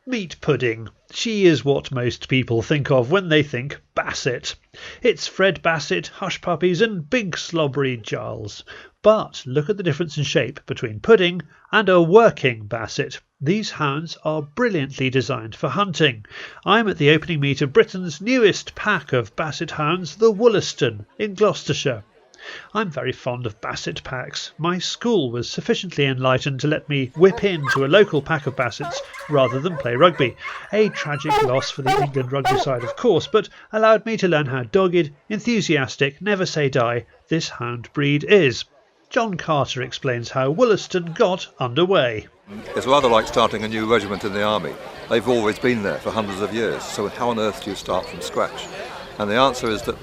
Meat pudding. She is what most people think of when they think basset. It's Fred Basset, hush puppies and big slobbery Giles. But look at the difference in shape between pudding and a working basset. These hounds are brilliantly designed for hunting. I'm at the opening meet of Britain's newest pack of basset hounds, the Woolaston, in Gloucestershire. I'm very fond of basset packs. My school was sufficiently enlightened to let me whip into a local pack of bassets rather than play rugby. A tragic loss for the England rugby side, of course, but allowed me to learn how dogged, enthusiastic, never say die this hound breed is. John Carter explains how Woolaston got underway. It's rather like starting a new regiment in the army. They've always been there for hundreds of years, so how on earth do you start from scratch? And the answer is that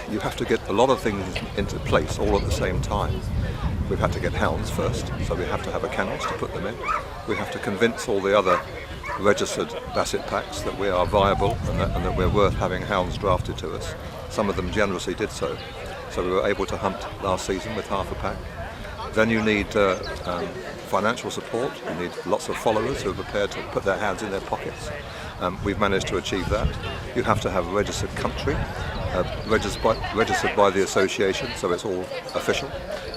you have to get a lot of things into place all at the same time. We've had to get hounds first, so we have to have a kennels to put them in. We have to convince all the other registered basset packs that we are viable and that we're worth having hounds drafted to us. Some of them generously did so. So we were able to hunt last season with half a pack. Then you need financial support. You need lots of followers who are prepared to put their hands in their pockets. We've managed to achieve that. You have to have a registered country, registered by the association, so it's all official.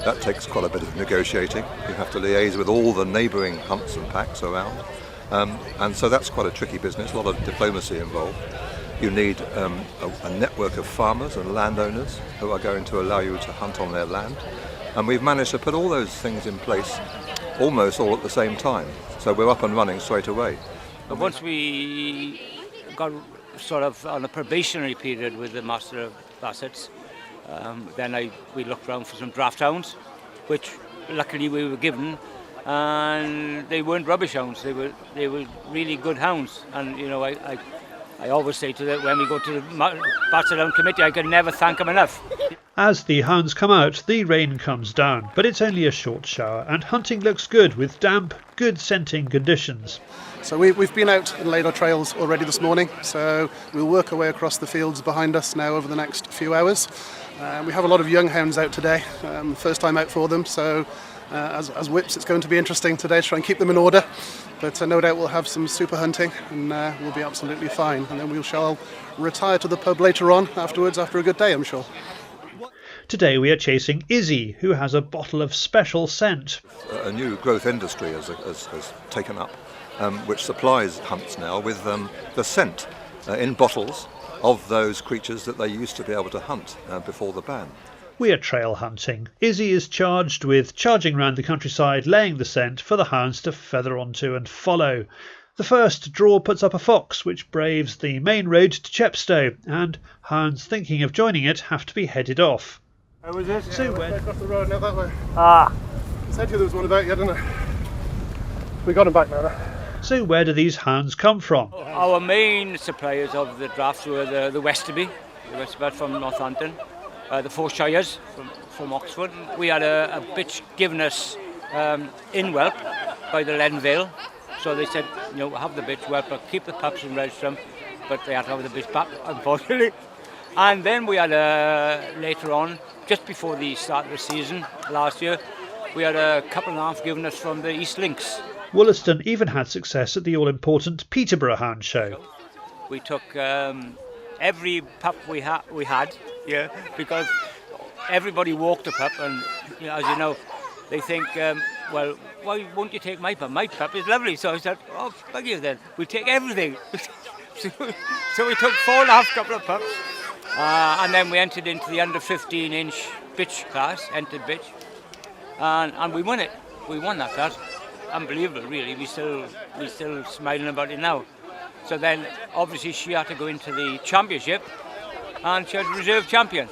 That takes quite a bit of negotiating. You have to liaise with all the neighbouring hunts and packs around. And so that's quite a tricky business, a lot of diplomacy involved. You need a network of farmers and landowners who are going to allow you to hunt on their land. And we've managed to put all those things in place almost all at the same time. So we're up and running straight away. But once we got sort of on a probationary period with the Master of Bassets, then we looked around for some draft hounds, which luckily we were given, and they weren't rubbish hounds. They were really good hounds. And you know, I always say to them when we go to the Basset Hound Committee, I can never thank them enough. As the hounds come out, the rain comes down, but it's only a short shower and hunting looks good with damp, good scenting conditions. So we've been out and laid our trails already this morning, so we'll work our way across the fields behind us now over the next few hours. We have a lot of young hounds out today, first time out for them, so as whips it's going to be interesting today to try and keep them in order, but no doubt we'll have some super hunting and we'll be absolutely fine, and then we shall retire to the pub later on afterwards after a good day, I'm sure. Today we are chasing Izzy, who has a bottle of special scent. A new growth industry has taken up, which supplies hunts now with the scent in bottles of those creatures that they used to be able to hunt before the ban. We are trail hunting. Izzy is charged with charging round the countryside, laying the scent for the hounds to feather onto and follow. The first draw puts up a fox which braves the main road to Chepstow, and hounds thinking of joining it have to be headed off. How was it? So where? Across the road now that way. Ah. I said to you there was one about you, didn't I? We got him back now. So where do these hounds come from? Our main suppliers of the drafts were the Westerby from Northampton, the Four Shires from Oxford. We had a bitch given us in whelp by the Leadenvale, so they said, you know, have the bitch whelp, but keep the pups and register them, but they had to have the bitch back, unfortunately. And then we had later on, just before the start of the season last year, we had a couple and a half given us from the East Links. Woolaston even had success at the all-important Peterborough Hound Show. We took every pup we had, yeah, because everybody walked a pup, and you know, as you know, they think, well, why won't you take my pup? My pup is lovely. So I said, oh, bug you then. We'll take everything. So we took 4.5 couple of pups, and then we entered into the under 15-inch bitch class, entered bitch, and we won it. We won that class. Unbelievable, really. We still smiling about it now. So then, obviously, she had to go into the championship, and she was reserve champion.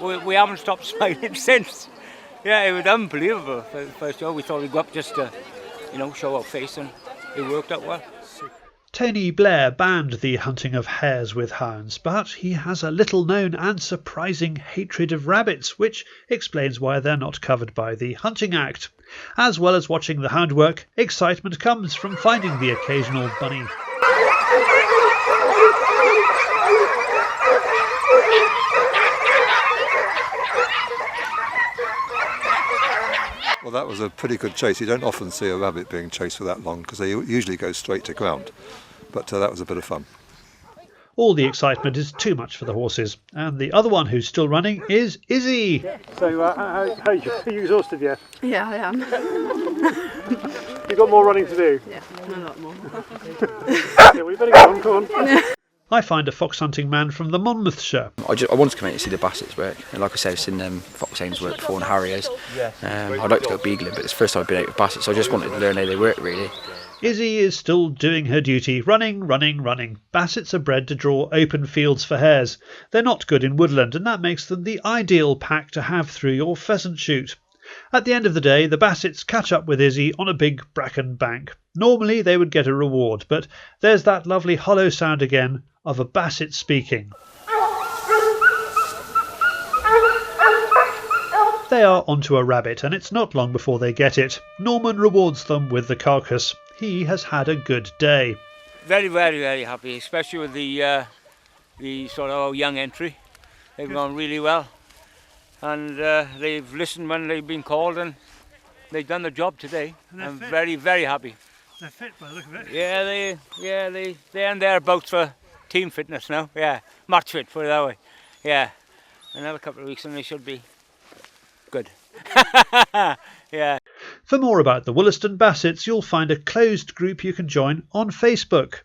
We haven't stopped smiling since. Yeah, it was unbelievable. First show, we thought we'd go up just to, you know, show our face, and it worked out well. Tony Blair banned the hunting of hares with hounds, but he has a little-known and surprising hatred of rabbits, which explains why they're not covered by the Hunting Act. As well as watching the hound work, excitement comes from finding the occasional bunny. Well, that was a pretty good chase. You don't often see a rabbit being chased for that long because they usually go straight to ground. But that was a bit of fun. All the excitement is too much for the horses, and the other one who's still running is Izzy. So, are you exhausted yet? Yeah, I am. You've got more running to do? Yeah, a lot more. Yeah, we better go on. I find a fox hunting man from the Monmouthshire. I wanted to come in to see the Bassets work, and like I said, I've seen fox hounds work before and harriers. I'd like to go beagling, but it's the first time I've been out with Bassets, so I just wanted to learn how they work, really. Izzy is still doing her duty, running. Bassets are bred to draw open fields for hares. They're not good in woodland, and that makes them the ideal pack to have through your pheasant shoot. At the end of the day, the Bassets catch up with Izzy on a big bracken bank. Normally they would get a reward, but there's that lovely hollow sound again of a Basset speaking. They are onto a rabbit, and it's not long before they get it. Norman rewards them with the carcass. He has had a good day. Very, very, very happy, especially with the sort of young entry. They've gone really well, and they've listened when they've been called, and they've done the job today. I'm very, very happy. They're fit by the look of it. Yeah, they're in thereabouts for team fitness now. Yeah, match fit, put it that way. Yeah, another couple of weeks and they should be good. Yeah. For more about the Woolaston Bassets, you'll find a closed group you can join on Facebook.